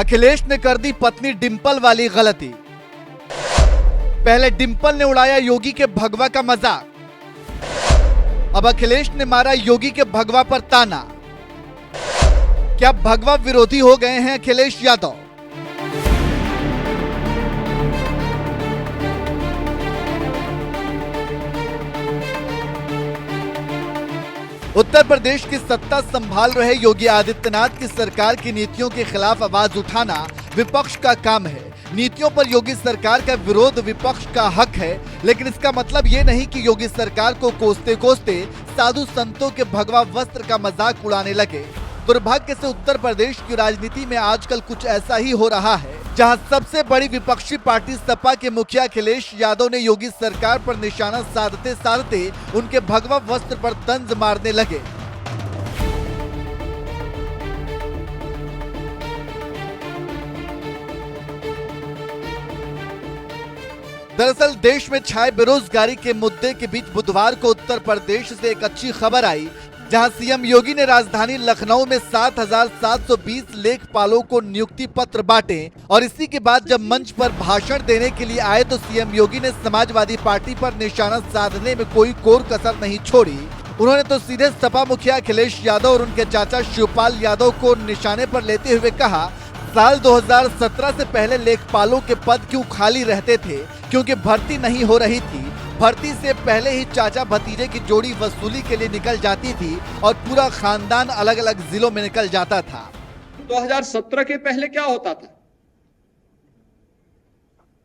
अखिलेश ने कर दी पत्नी डिंपल वाली गलती। पहले डिंपल ने उड़ाया योगी के भगवा का मजाक, अब अखिलेश ने मारा योगी के भगवा पर ताना। क्या भगवा विरोधी हो गए हैं अखिलेश यादव? उत्तर प्रदेश की सत्ता संभाल रहे योगी आदित्यनाथ की सरकार की नीतियों के खिलाफ आवाज उठाना विपक्ष का काम है। नीतियों पर योगी सरकार का विरोध विपक्ष का हक है, लेकिन इसका मतलब ये नहीं कि योगी सरकार को कोसते कोसते साधु संतों के भगवा वस्त्र का मजाक उड़ाने लगे। दुर्भाग्य से उत्तर प्रदेश की राजनीति में आजकल कुछ ऐसा ही हो रहा है, जहां सबसे बड़ी विपक्षी पार्टी सपा के मुखिया अखिलेश यादव ने योगी सरकार पर निशाना साधते साधते उनके भगवा वस्त्र पर तंज मारने लगे। दरअसल देश में छाए बेरोजगारी के मुद्दे के बीच बुधवार को उत्तर प्रदेश से एक अच्छी खबर आई, जहां सीएम योगी ने राजधानी लखनऊ में 7,720 लेखपालों को नियुक्ति पत्र बांटे। और इसी के बाद जब मंच पर भाषण देने के लिए आए तो सीएम योगी ने समाजवादी पार्टी पर निशाना साधने में कोई कोर कसर नहीं छोड़ी। उन्होंने तो सीधे सपा मुखिया अखिलेश यादव और उनके चाचा शिवपाल यादव को निशाने पर लेते हुए कहा, साल 2017 से पहले लेखपालों के पद क्यों खाली रहते थे? क्योंकि भर्ती नहीं हो रही थी। भर्ती से पहले ही चाचा भतीजे की जोड़ी वसूली के लिए निकल जाती थी और पूरा खानदान अलग अलग जिलों में निकल जाता था। 2017 के पहले क्या होता था?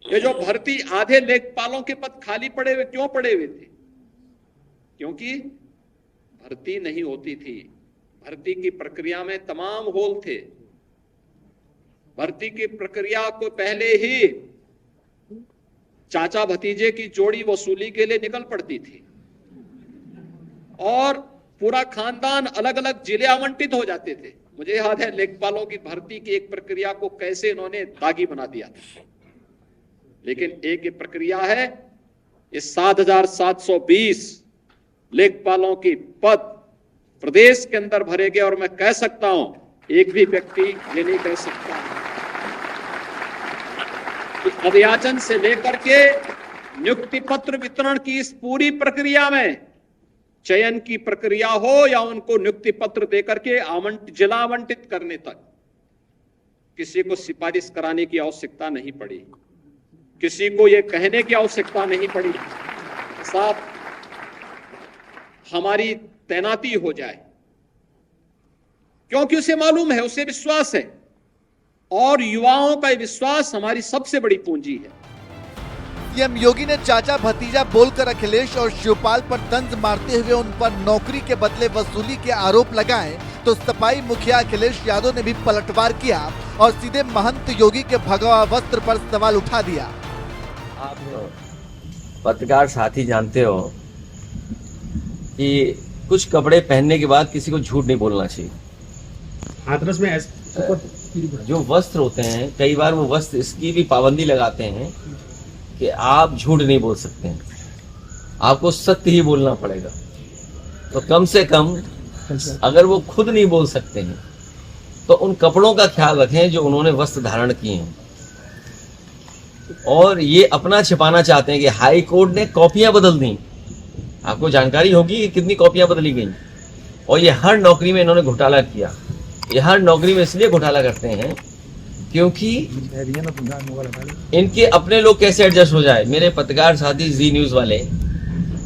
ये जो भर्ती आधे लेखपालों के पद खाली पड़े हुए क्यों पड़े हुए थे? क्योंकि भर्ती नहीं होती थी। भर्ती की प्रक्रिया में तमाम होल थे। भर्ती की प्रक्रिया को पहले ही चाचा भतीजे की जोड़ी वसूली के लिए निकल पड़ती थी और पूरा खानदान अलग अलग जिले आवंटित हो जाते थे। मुझे याद है लेखपालों की भर्ती की एक प्रक्रिया को कैसे इन्होंने दागी बना दिया था। लेकिन एक प्रक्रिया है, इस 7,720 लेखपालों की पद प्रदेश के अंदर भरे गए और मैं कह सकता हूं एक भी व्यक्ति ये नहीं कह सकता अध्याचन से लेकर के नियुक्ति पत्र वितरण की इस पूरी प्रक्रिया में चयन की प्रक्रिया हो या उनको नियुक्ति पत्र देकर के जिला आवंटित करने तक किसी को सिफारिश कराने की आवश्यकता नहीं पड़ी, किसी को यह कहने की आवश्यकता नहीं पड़ी साथ हमारी तैनाती हो जाए, क्योंकि उसे मालूम है, उसे विश्वास है और युवाओं का विश्वास हमारी सबसे बड़ी पूंजी है। सीएम योगी ने चाचा भतीजा बोलकर अखिलेश और शिवपाल पर तंज मारते हुए उन पर नौकरी के बदले वसूली के आरोप लगाए, तो सपाई मुखिया अखिलेश यादव ने भी पलटवार किया और सीधे महंत योगी के भगवा वस्त्र पर सवाल उठा दिया। आप पत्रकार साथी जानते हो कि कुछ कपड़े पहनने के बाद किसी को झूठ नहीं बोलना चाहिए। हाथरस में जो वस्त्र होते हैं, कई बार वो वस्त्र इसकी भी पाबंदी लगाते हैं कि आप झूठ नहीं बोल सकते हैं, आपको सत्य ही बोलना पड़ेगा। तो कम से कम अगर वो खुद नहीं बोल सकते हैं तो उन कपड़ों का ख्याल रखें जो उन्होंने वस्त्र धारण किए हैं। और ये अपना छिपाना चाहते हैं कि हाई कोर्ट ने कॉपियां बदल दी। आपको जानकारी होगी कि कितनी कॉपियां बदली गई और ये हर नौकरी में इन्होंने घोटाला किया। ये हर नौकरी में इसलिए घोटाला करते हैं क्योंकि इनके अपने लोग कैसे एडजस्ट हो जाए। मेरे पत्रकार साथी जी न्यूज वाले,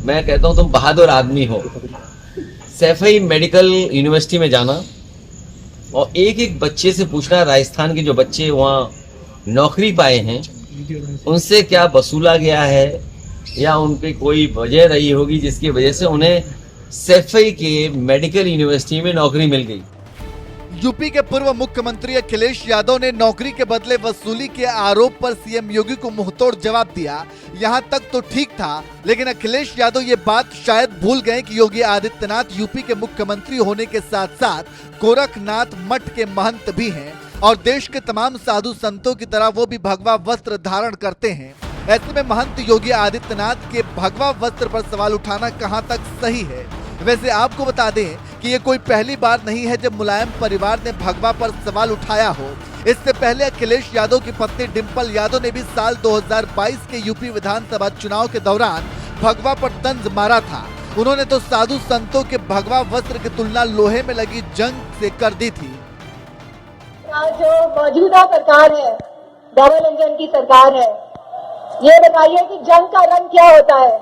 मैं कहता हूं तुम बहादुर आदमी हो। सैफई मेडिकल यूनिवर्सिटी में जाना और एक एक बच्चे से पूछना, राजस्थान के जो बच्चे वहां नौकरी पाए हैं उनसे क्या वसूला गया है या उनकी कोई वजह रही होगी जिसकी वजह से उन्हें सैफई के मेडिकल यूनिवर्सिटी में नौकरी मिल गई। यूपी के पूर्व मुख्यमंत्री अखिलेश यादव ने नौकरी के बदले वसूली के आरोप पर सीएम योगी को मुंहतोड़ जवाब दिया। यहां तक तो ठीक था, लेकिन अखिलेश यादव ये बात शायद भूल गए कि योगी आदित्यनाथ यूपी के मुख्यमंत्री होने के साथ साथ गोरखनाथ मठ के महंत भी हैं और देश के तमाम साधु संतों की तरह वो भी भगवा वस्त्र धारण करते हैं। ऐसे में महंत योगी आदित्यनाथ के भगवा वस्त्र पर सवाल उठाना कहां तक सही है? वैसे आपको बता दें कि ये कोई पहली बार नहीं है जब मुलायम परिवार ने भगवा पर सवाल उठाया हो। इससे पहले अखिलेश यादव की पत्नी डिंपल यादव ने भी साल 2022 के यूपी विधानसभा चुनाव के दौरान भगवा पर तंज मारा था। उन्होंने तो साधु संतों के भगवा वस्त्र की तुलना लोहे में लगी जंग से कर दी थी। जो मौजूदा सरकार है, डबल इंजन की सरकार है, ये बताइए कि जंग का रंग क्या होता है।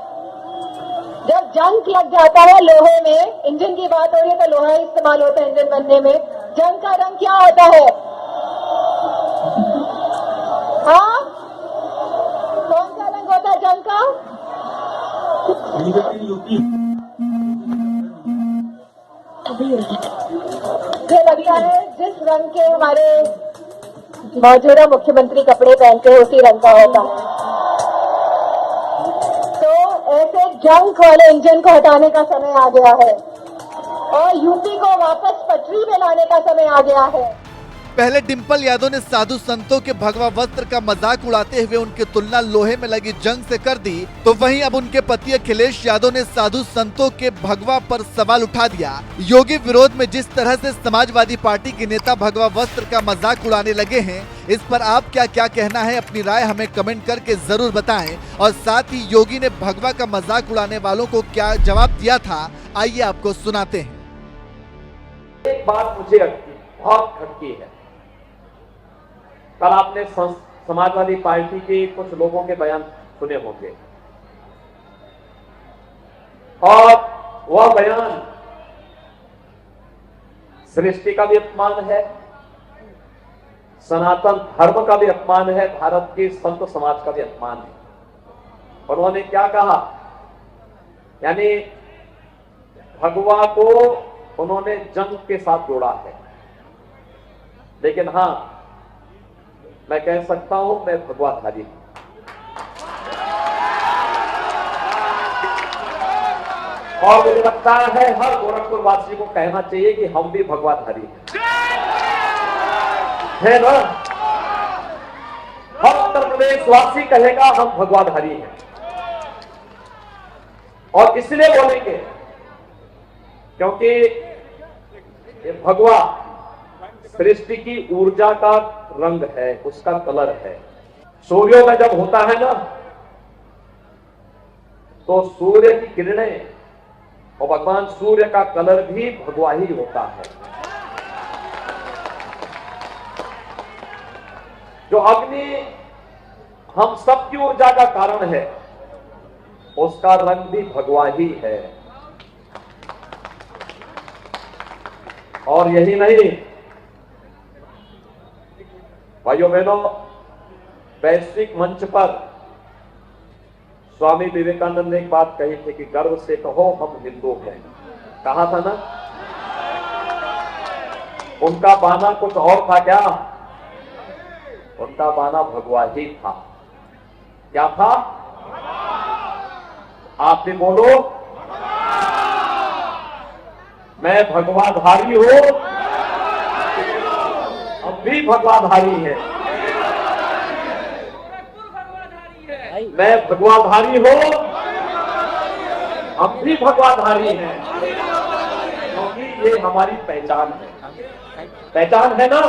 जब जंग लग जाता है लोहे में, इंजन की बात हो रही है तो लोहा इस्तेमाल होता है इंजन बनने में, जंग का रंग क्या होता है? हाँ, कौन सा रंग होता है जंग का? मुझे लगता है जिस रंग के हमारे मौजूदा मुख्यमंत्री कपड़े पहनते हैं उसी रंग का होता है। तो ऐसे जंग वाले इंजन को हटाने का समय आ गया है और यूपी को वापस पटरी में लाने का समय आ गया है। पहले डिंपल यादव ने साधु संतों के भगवा वस्त्र का मजाक उड़ाते हुए उनकी तुलना लोहे में लगी जंग से कर दी, तो वहीं अब उनके पति अखिलेश यादव ने साधु संतों के भगवा पर सवाल उठा दिया। योगी विरोध में जिस तरह से समाजवादी पार्टी के नेता भगवा वस्त्र का मजाक उड़ाने लगे हैं, इस पर आप क्या कहना है, अपनी राय हमें कमेंट करके जरूर बताएं। और साथ ही योगी ने भगवा का मजाक उड़ाने वालों को क्या जवाब दिया था, आइए आपको सुनाते हैं। एक बात मुझे बहुत खटकी है। कल आपने समाजवादी पार्टी के कुछ लोगों के बयान सुने होंगे और वह बयान सृष्टि का भी अपमान है, सनातन धर्म का भी अपमान है, भारत के संत समाज का भी अपमान है। और उन्होंने क्या कहा, यानी भगवा को उन्होंने जंग के साथ जोड़ा है। लेकिन हां, मैं कह सकता हूं मैं भगवाधारी हूं। और मुझे लगता है हर गोरखपुर वासी को कहना चाहिए कि हम भी भगवाधारी हैं, है ना। हर उत्तर प्रदेश वासी कहेगा हम भगवाधारी हैं। और इसलिए बोलेंगे क्योंकि ये भगवा सृष्टि की ऊर्जा का रंग है, उसका कलर है। सूर्योदय जब होता है ना, तो सूर्य की किरणें और भगवान सूर्य का कलर भी भगवा ही होता है। जो अग्नि हम सबकी ऊर्जा का कारण है, उसका रंग भी भगवा ही है। और यही नहीं भाइयों बहनों, वैश्विक मंच पर स्वामी विवेकानंद ने एक बात कही थी कि गर्व से कहो हम हिंदू हैं। कहा था ना, उनका बाना कुछ और था क्या? उनका बाना भगवा ही था। क्या था? आप भी बोलो, मैं भगवाधारी हूं, अब भी भगवाधारी है। मैं भगवाधारी हूं, अब भी भगवाधारी है, क्योंकि ये हमारी पहचान है। पहचान है ना।